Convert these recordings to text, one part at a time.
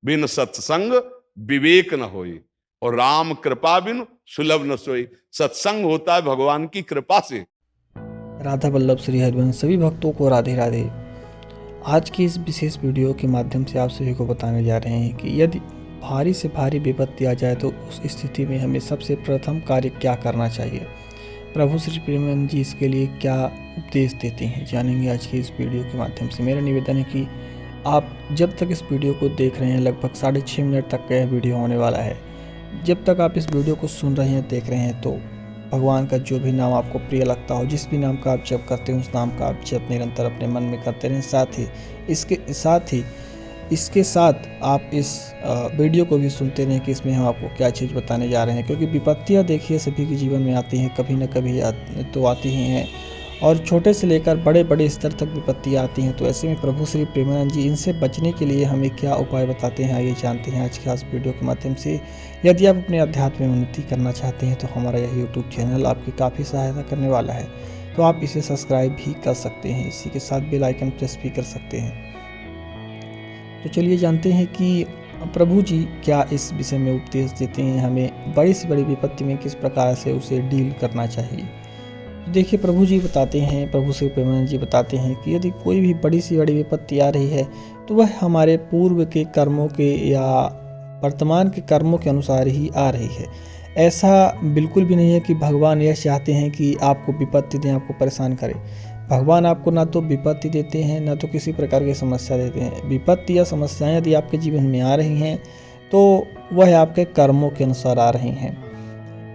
बिन सत्संग विवेक न होई, और राम कृपा बिन सुलभ न सोई। सत्संग होता है भगवान की कृपा से। राधा वल्लभ श्री हरिवंश सभी भक्तों को राधे राधे। आज की इस विशेष वीडियो के माध्यम से आप सभी को बताने जा रहे हैं कि यदि भारी से भारी विपत्ति आ जाए तो उस स्थिति में हमें सबसे प्रथम कार्य क्या करना चाहिए, प्रभु श्री प्रेमानंद जी इसके लिए क्या उपदेश देते हैं, जानेंगे आज की इस वीडियो के माध्यम से। मेरा निवेदन है कि आप जब तक इस वीडियो को देख रहे हैं, लगभग 6.5 मिनट तक का यह वीडियो होने वाला है, जब तक आप इस वीडियो को सुन रहे हैं, देख रहे हैं, तो भगवान का जो भी नाम आपको प्रिय लगता हो, जिस भी नाम का आप जप करते हैं, उस नाम का आप जप निरंतर अपने मन में करते रहें। साथ ही इसके साथ आप इस वीडियो को भी सुनते रहें कि इसमें हम आपको क्या चीज़ बताने जा रहे हैं, क्योंकि विपत्तियाँ देखिए सभी के जीवन में आती हैं, कभी न कभी तो आती ही हैं, और छोटे से लेकर बड़े बड़े स्तर तक विपत्तियाँ आती हैं। तो ऐसे में प्रभु श्री प्रेमानंद जी इनसे बचने के लिए हमें क्या उपाय बताते हैं, आइए जानते हैं आज के इस वीडियो के माध्यम से। यदि आप अपने अध्यात्म में उन्नति करना चाहते हैं तो हमारा यह यूट्यूब चैनल आपकी काफ़ी सहायता करने वाला है, तो आप इसे सब्सक्राइब भी कर सकते हैं, इसी के साथ बेल आइकन प्रेस भी कर सकते हैं। तो चलिए जानते हैं कि प्रभु जी क्या इस विषय में उपदेश देते हैं, हमें बड़ी से बड़ी विपत्ति में किस प्रकार से उसे डील करना चाहिए। देखिए प्रभु जी बताते हैं, प्रभु श्री प्रेमानंद जी बताते हैं कि यदि कोई भी बड़ी से बड़ी विपत्ति आ रही है तो वह हमारे पूर्व के कर्मों के या वर्तमान के कर्मों के अनुसार ही आ रही है। ऐसा बिल्कुल भी नहीं है कि भगवान यह चाहते हैं कि आपको विपत्ति दें, आपको परेशान करें। भगवान आपको ना तो विपत्ति देते हैं, ना तो किसी प्रकार की समस्या देते हैं। विपत्ति या समस्याएं यदि आपके जीवन में आ रही हैं तो वह आपके कर्मों के अनुसार आ रही हैं।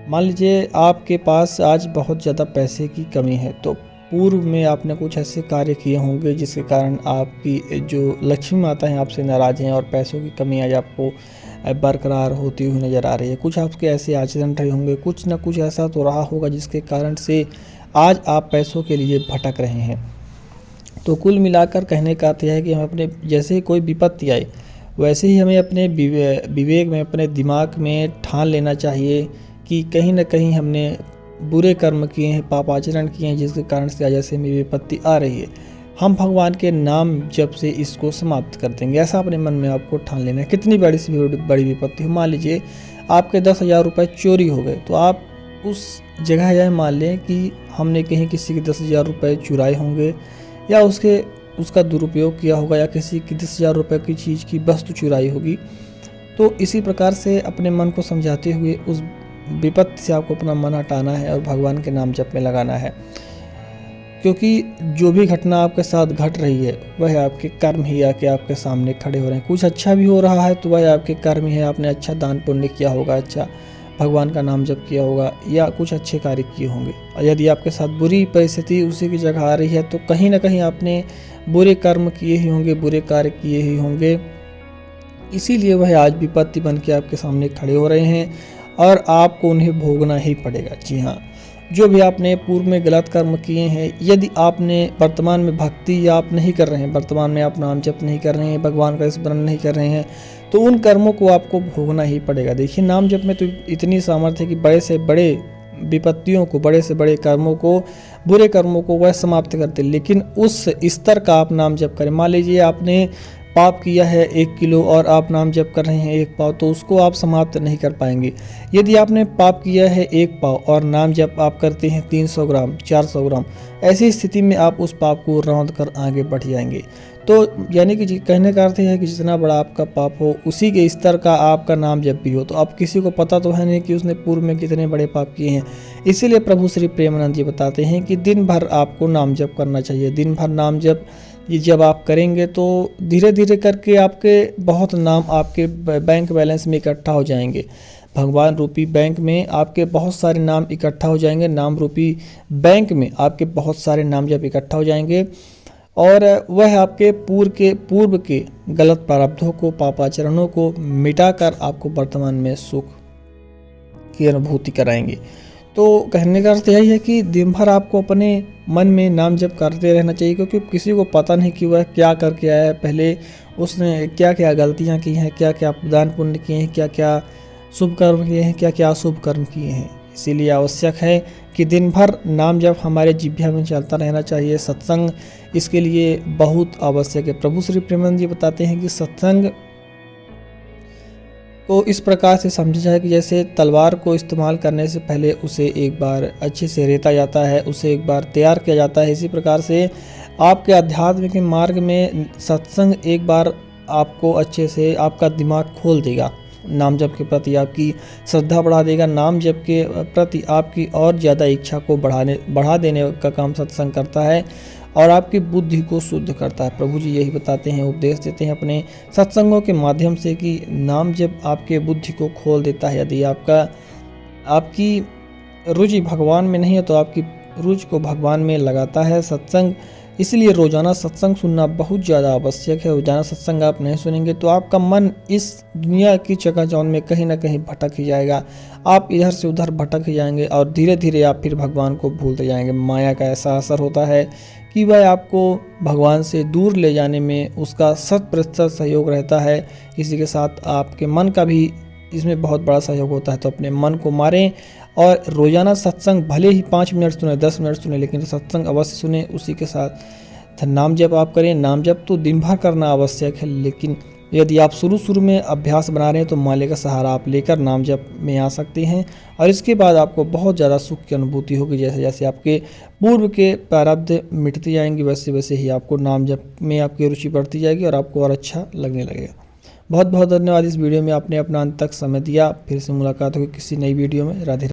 मान लीजिए आपके पास आज बहुत ज़्यादा पैसे की कमी है, तो पूर्व में आपने कुछ ऐसे कार्य किए होंगे जिसके कारण आपकी जो लक्ष्मी माता हैं आपसे नाराज़ हैं और पैसों की कमी आज आपको बरकरार होती हुई नज़र आ रही है। कुछ आपके ऐसे आचरण रहे होंगे, कुछ ना कुछ ऐसा तो रहा होगा जिसके कारण से आज आप पैसों के लिए भटक रहे हैं। तो कुल मिलाकर कहने का अर्थ यह है कि हम अपने जैसे ही कोई विपत्ति आए वैसे ही हमें अपने विवेक में, अपने दिमाग में ठान लेना चाहिए कि कहीं ना कहीं हमने बुरे कर्म किए हैं, पाप आचरण किए हैं, जिसके कारण से आज ऐसे में विपत्ति आ रही है। हम भगवान के नाम जब से इसको समाप्त कर देंगे, ऐसा अपने मन में आपको ठान लेना है। कितनी बड़ी से बड़ी विपत्ति हो, मान लीजिए आपके 10,000 रुपये चोरी हो गए, तो आप उस जगह यह मान लें कि हमने कहीं किसी के 10,000 रुपये चुराए होंगे या उसका दुरुपयोग किया होगा या किसी की 10,000 रुपये की चीज़ की वस्तु चुराई होगी। तो इसी प्रकार से अपने मन को समझाते हुए उस विपत्ति से आपको अपना मन हटाना है और भगवान के नाम जप में लगाना है, क्योंकि जो भी घटना आपके साथ घट रही है वह आपके कर्म ही आके आपके सामने खड़े हो रहे हैं। कुछ अच्छा भी हो रहा है तो वह आपके कर्म ही है, आपने अच्छा दान पुण्य किया होगा, अच्छा भगवान का नाम जप किया होगा या कुछ अच्छे कार्य किए होंगे। और यदि आपके साथ बुरी परिस्थिति उसी की जगह आ रही है तो कहीं ना कहीं आपने बुरे कर्म किए ही होंगे, बुरे कार्य किए ही होंगे, इसीलिए वह आज विपत्ति बन के आपके सामने खड़े हो रहे हैं और आपको उन्हें भोगना ही पड़ेगा। जी हाँ, जो भी आपने पूर्व में गलत कर्म किए हैं, यदि आपने वर्तमान में भक्ति या आप नहीं कर रहे हैं, वर्तमान में आप नाम जप नहीं कर रहे हैं, भगवान का स्मरण नहीं कर रहे हैं, तो उन कर्मों को आपको भोगना ही पड़ेगा। देखिए नाम जप में तो इतनी सामर्थ्य है कि बड़े से बड़े विपत्तियों को, बड़े से बड़े कर्मों को, बुरे कर्मों को वह समाप्त करते, लेकिन उस स्तर का आप नाम जप करें। मान लीजिए आपने पाप किया है 1 किलो और आप नाम जप कर रहे हैं 1 पाव, तो उसको आप समाप्त नहीं कर पाएंगे। यदि आपने पाप किया है 1 पाव और नाम जप आप करते हैं 300 ग्राम, 400 ग्राम, ऐसी स्थिति में आप उस पाप को रौंद कर आगे बढ़ जाएंगे। तो यानी कि कहने का अर्थ है कि जितना बड़ा आपका पाप हो उसी के स्तर का आपका नाम जप भी हो। तो अब किसी को पता तो है नहीं कि उसने पूर्व में कितने बड़े पाप किए हैं, इसीलिए प्रभु श्री प्रेमानंद जी बताते हैं कि दिन भर आपको नाम जप करना चाहिए। दिन भर नाम जप ये जब आप करेंगे तो धीरे धीरे करके आपके बहुत नाम आपके बैंक बैलेंस में इकट्ठा हो जाएंगे। भगवान रूपी बैंक में आपके बहुत सारे नाम इकट्ठा हो जाएंगे, नाम रूपी बैंक में आपके बहुत सारे नाम जब इकट्ठा हो जाएंगे और वह आपके पूर्व के गलत प्रारब्धों को, पापाचरणों को मिटाकर आपको वर्तमान में सुख की अनुभूति कराएंगे। तो कहने का अर्थ यही है कि दिन भर आपको अपने मन में नाम जप करते रहना चाहिए, क्योंकि किसी को पता नहीं कि वह क्या करके आया है, पहले उसने क्या क्या गलतियां की हैं, क्या क्या दान पुण्य किए हैं, क्या क्या शुभ कर्म किए हैं, क्या क्या अशुभ कर्म किए हैं। इसीलिए आवश्यक है कि दिन भर नाम जप हमारे जिह्वा में चलता रहना चाहिए। सत्संग इसके लिए बहुत आवश्यक है। प्रभु श्री प्रेमानंद जी बताते हैं कि सत्संग को इस प्रकार से समझा जाए कि जैसे तलवार को इस्तेमाल करने से पहले उसे एक बार अच्छे से रेता जाता है, उसे एक बार तैयार किया जाता है। इसी प्रकार से आपके आध्यात्म के मार्ग में सत्संग एक बार आपको अच्छे से आपका दिमाग खोल देगा, नाम जप के प्रति आपकी श्रद्धा बढ़ा देगा, नाम जप के प्रति आपकी और ज़्यादा इच्छा को बढ़ा देने का काम सत्संग करता है और आपकी बुद्धि को शुद्ध करता है। प्रभु जी यही बताते हैं, उपदेश देते हैं अपने सत्संगों के माध्यम से कि नाम जप आपके बुद्धि को खोल देता है। यदि आपकी रुचि भगवान में नहीं है तो आपकी रुचि को भगवान में लगाता है सत्संग। इसलिए रोज़ाना सत्संग सुनना बहुत ज़्यादा आवश्यक है। रोज़ाना सत्संग आप नहीं सुनेंगे तो आपका मन इस दुनिया की चकाचौंध में कहीं ना कहीं भटक ही जाएगा। आप इधर से उधर भटक ही जाएंगे और धीरे धीरे आप फिर भगवान को भूलते जाएंगे। माया का ऐसा असर होता है कि वह आपको भगवान से दूर ले जाने में उसका 100% सहयोग रहता है। इसी के साथ आपके मन का भी इसमें बहुत बड़ा सहयोग होता है। तो अपने मन को मारें और रोज़ाना सत्संग भले ही 5 मिनट सुने, 10 मिनट सुने, लेकिन सत्संग अवश्य सुने। उसी के साथ नाम जप आप करें। नाम जप तो दिन भर करना आवश्यक है, लेकिन यदि आप शुरू में अभ्यास बना रहे हैं तो माले का सहारा आप लेकर नाम जप में आ सकते हैं और इसके बाद आपको बहुत ज़्यादा सुख की अनुभूति होगी। जैसे जैसे आपके पूर्व के प्रारब्ध मिटती जाएंगी वैसे वैसे ही आपको नाम जप में आपकी रुचि बढ़ती जाएगी और आपको और अच्छा लगने लगेगा। बहुत बहुत धन्यवाद। इस वीडियो में आपने अपना अंत तक समय दिया। फिर से मुलाकात होगी किसी नई वीडियो में। राधे।